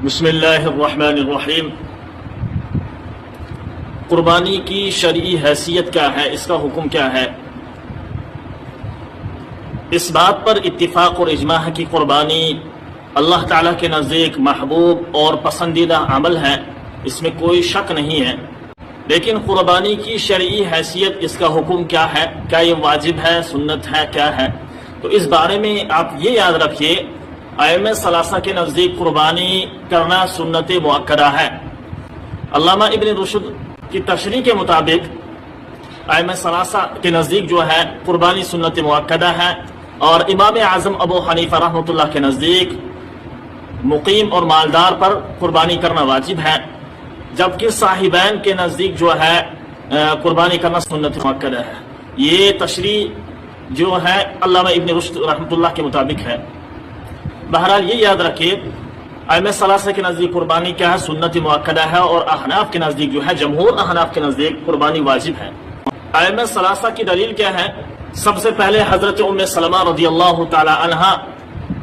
بسم اللہ الرحمن الرحیم۔ قربانی کی شرعی حیثیت کیا ہے، اس کا حکم کیا ہے؟ اس بات پر اتفاق اور اجماع ہے کہ قربانی اللہ تعالیٰ کے نزدیک محبوب اور پسندیدہ عمل ہے، اس میں کوئی شک نہیں ہے۔ لیکن قربانی کی شرعی حیثیت، اس کا حکم کیا ہے؟ کیا یہ واجب ہے، سنت ہے، کیا ہے؟ تو اس بارے میں آپ یہ یاد رکھیے، ائمہ ثلاثہ کے نزدیک قربانی کرنا سنت مؤکدہ ہے۔ علامہ ابن رشد کی تشریح کے مطابق ائمہ ثلاثہ کے نزدیک جو ہے قربانی سنت مؤکدہ ہے، اور امام اعظم ابو حنیفہ رحمۃ اللہ کے نزدیک مقیم اور مالدار پر قربانی کرنا واجب ہے، جبکہ صاحبین کے نزدیک جو ہے قربانی کرنا سنت مؤکدہ ہے۔ یہ تشریح جو ہے علامہ ابن رشد رحمۃ اللہ کے مطابق ہے۔ بہرحال یہ یاد رکھیے، ائمہ ثلاثہ کے نزدیک قربانی کیا ہے، سنت مؤکدہ ہے، اور احناف کے نزدیک جو ہے، جمہور احناف کے نزدیک قربانی واجب ہے۔ ائمہ ثلاثہ کی دلیل کیا ہے؟ سب سے پہلے حضرت ام سلمہ رضی اللہ تعالی عنہا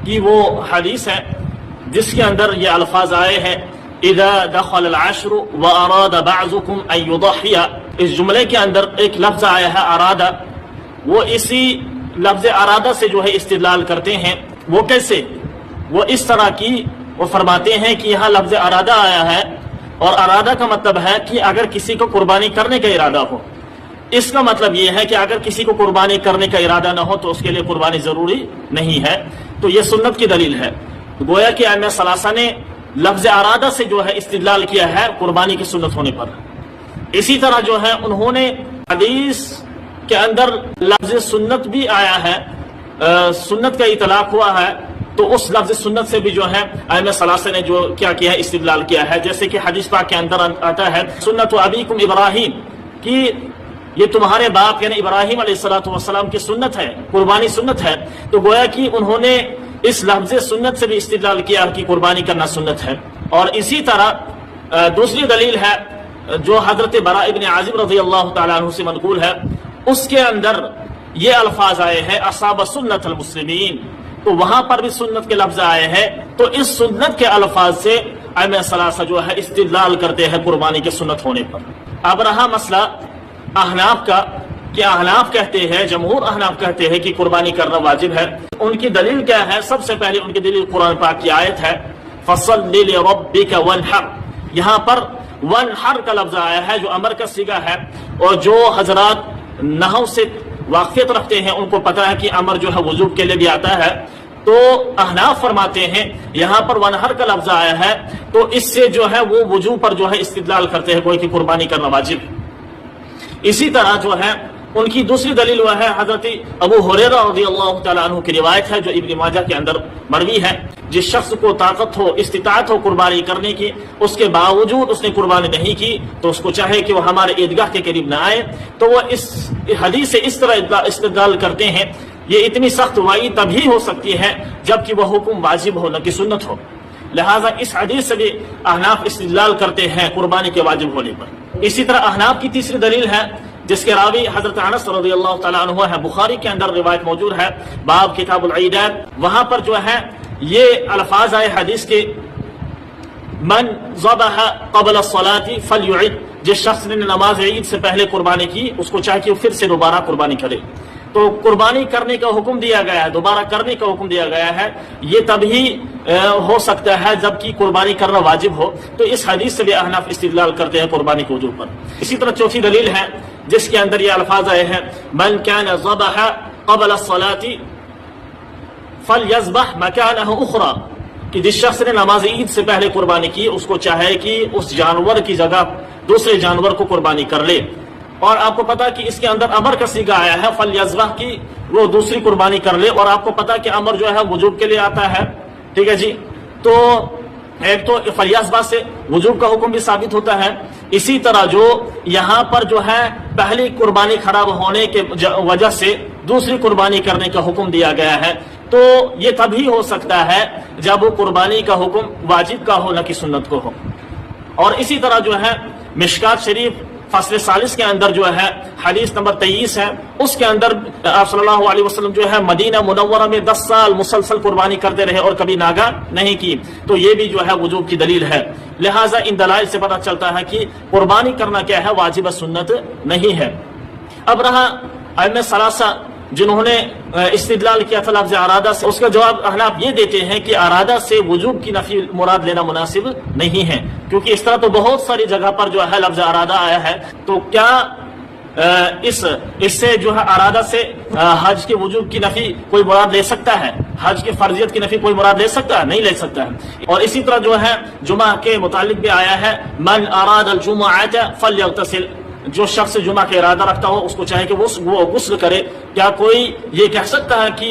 کی وہ حدیث ہے جس کے اندر یہ الفاظ آئے ہیں، اذا دخل العشر واراد بعضكم ان يضحي۔ اس جملے کے اندر ایک لفظ آیا ہے ارادہ، وہ اسی لفظ ارادہ سے جو ہے استدلال کرتے ہیں۔ وہ کیسے؟ وہ اس طرح کی وہ فرماتے ہیں کہ یہاں لفظ ارادہ آیا ہے، اور ارادہ کا مطلب ہے کہ اگر کسی کو قربانی کرنے کا ارادہ ہو۔ اس کا مطلب یہ ہے کہ اگر کسی کو قربانی کرنے کا ارادہ نہ ہو تو اس کے لیے قربانی ضروری نہیں ہے۔ تو یہ سنت کی دلیل ہے۔ گویا کہ ائمہ ثلاثہ نے لفظ ارادہ سے جو ہے استدلال کیا ہے قربانی کی سنت ہونے پر۔ اسی طرح جو ہے انہوں نے حدیث کے اندر لفظ سنت بھی آیا ہے، سنت کا اطلاق ہوا ہے، تو اس لفظ سنت سے بھی جو ہے ائمہ ثلاثہ نے جو کیا ہے استدلال کیا ہے، جیسے کہ حدیث پاک کے اندر آتا ہے سنت ابیکم ابراہیم، کہ یہ تمہارے باپ یعنی ابراہیم علیہ السلام کی سنت ہے، قربانی سنت ہے۔ تو گویا کہ انہوں نے اس لفظ سنت سے بھی استدلال کیا کہ قربانی کرنا سنت ہے۔ اور اسی طرح دوسری دلیل ہے جو حضرت براء ابن عازب رضی اللہ تعالیٰ عنہ سے منقول ہے، اس کے اندر یہ الفاظ آئے ہیں اصاب سنت المسلمین، تو وہاں پر بھی سنت کے لفظ آئے ہیں۔ تو اس سنت کے الفاظ سے ائمہ ثلاثہ جو ہے استدلال کرتے ہیں قربانی کے سنت ہونے پر۔ اب رہا مسئلہ احناف کا، کہ احناف کہتے ہیں، جمہور احناف کہتے ہیں کہ قربانی کرنا واجب ہے۔ ان کی دلیل کیا ہے؟ سب سے پہلے ان کی دلیل قرآن پاک کی آیت ہے فَصَلِّ لِرَبِّكَ وَانْحَرْ۔ یہاں پر وَانْحَرْ کا لفظ آیا ہے جو امر کا صیغہ ہے، اور جو حضرات نحو سے واقفیت رکھتے ہیں ان کو پتہ ہے کہ امر جو ہے وجوب کے لیے بھی آتا ہے۔ تو احناف فرماتے ہیں یہاں پر وَانْحَرْ کا لفظ آیا ہے، تو اس سے جو ہے وہ وجوب پر جو ہے استدلال کرتے ہیں کوئی کہ قربانی کرنا واجب ہے۔ اسی طرح جو ہے ان کی دوسری دلیل وہ ہے حضرت ابو ہریرہ رضی اللہ تعالیٰ عنہ کی روایت ہے جو ابن ماجہ کے اندر مروی ہے، جس شخص کو طاقت ہو، استطاعت ہو قربانی کرنے کی، اس کے باوجود اس نے قربانی نہیں کی، تو اس کو چاہے کہ وہ ہمارے عیدگاہ کے قریب نہ آئے۔ تو وہ اس حدیث سے اس طرح استدلال کرتے ہیں یہ اتنی سخت وعید تبھی ہو سکتی ہے جبکہ وہ حکم واجب ہو نہ کہ سنت ہو، لہٰذا اس حدیث سے بھی احناف استدلال کرتے ہیں قربانی کے واجب ہونے پر۔ اسی طرح احناف کی تیسری دلیل ہے جس کے راوی حضرت انس رضی اللہ تعالیٰ عنہ ہے، بخاری کے اندر روایت موجود ہے، باب کتاب العیدات، وہاں پر جو ہے یہ الفاظ آئے حدیث کے من ذبح قبل الصلاة فلیعد، جس شخص نے نماز عید سے پہلے قربانی کی اس کو چاہے کہ پھر سے دوبارہ قربانی کرے۔ تو قربانی کرنے کا حکم دیا گیا ہے، دوبارہ کرنے کا حکم دیا گیا ہے، یہ تبھی ہو سکتا ہے جبکہ قربانی کرنا واجب ہو۔ تو اس حدیث سے بھی احناف استدلال کرتے ہیں قربانی کے وجوب پر۔ اسی طرح چوتھی دلیل ہے جس کے اندر یہ الفاظ آئے ہیں من كان ذبح قبل الصلاة فليذبح مكانه اخرى، کہ جس شخص نے نماز عید سے پہلے قربانی کی اس کو چاہے کہ اس جانور کی جگہ دوسرے جانور کو قربانی کر لے۔ اور آپ کو پتا کہ اس کے اندر امر کا صیغہ آیا ہے فلیذبح کی، وہ دوسری قربانی کر لے، اور آپ کو پتا کہ امر جو ہے وجوب کے لیے آتا ہے، ٹھیک ہے جی۔ تو ایک تو فلیذبح سے وجوب کا حکم بھی ثابت ہوتا ہے، اسی طرح جو یہاں پر جو ہے پہلی قربانی خراب ہونے کے وجہ سے دوسری قربانی کرنے کا حکم دیا گیا ہے، تو یہ تبھی ہو سکتا ہے جب وہ قربانی کا حکم واجب کا ہو نہ کہ سنت کو ہو۔ اور اسی طرح جو ہے مشکات شریف فصل 40 کے اندر جو ہے حدیث نمبر 23 ہے، اس کے اندر آپ صلی اللہ علیہ وسلم جو ہے مدینہ منورہ میں 10 سال مسلسل قربانی کرتے رہے اور کبھی ناگا نہیں کی، تو یہ بھی جو ہے وجوب کی دلیل ہے۔ لہٰذا ان دلائل سے پتہ چلتا ہے کہ قربانی کرنا کیا ہے، واجب سنت نہیں ہے۔ اب رہا ائمہ ثلاثہ جنہوں نے استدلال کیا تھا لفظ ارادہ سے، اس کا جواب احناف یہ دیتے ہیں کہ ارادہ سے وجوب کی نفی مراد لینا مناسب نہیں ہے، کیونکہ اس طرح تو بہت ساری جگہ پر جو ہے لفظ ارادہ آیا ہے، تو کیا اس سے جو ہے ارادہ سے حج کے وجوب کی نفی کوئی مراد لے سکتا ہے؟ حج کی فرضیت کی نفی کوئی مراد لے سکتا ہے؟ نہیں لے سکتا ہے۔ اور اسی طرح جو ہے جمعہ کے متعلق بھی آیا ہے، من اراد الجمعۃ فلیغتسل، جو شخص جمعہ کا ارادہ رکھتا ہو اس کو چاہے کہ وہ غسل کرے۔ کیا کوئی یہ کہہ سکتا ہے کہ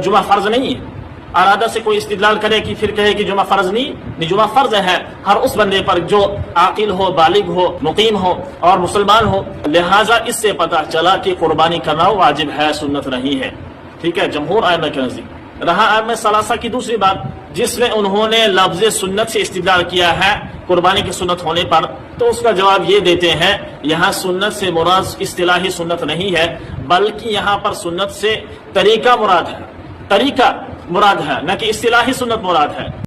جمعہ فرض نہیں ہے؟ ارادہ سے کوئی استدلال کرے کہ پھر کہے کہ جمعہ فرض نہیں، جمعہ فرض ہے ہر اس بندے پر جو عاقل ہو، بالغ ہو، مقیم ہو اور مسلمان ہو۔ لہٰذا اس سے پتہ چلا کہ قربانی کرنا واجب ہے، سنت نہیں ہے۔ ٹھیک ہے، جمہور ائمہ کے نزدیک۔ رہا ائمہ ثلاثہ کی دوسری بات جس میں انہوں نے لفظ سنت سے استدلال کیا ہے قربانی کی سنت ہونے پر، تو اس کا جواب یہ دیتے ہیں یہاں سنت سے مراد اصطلاحی سنت نہیں ہے، بلکہ یہاں پر سنت سے طریقہ مراد ہے، طریقہ مراد ہے، نہ کہ اصطلاحی سنت مراد ہے۔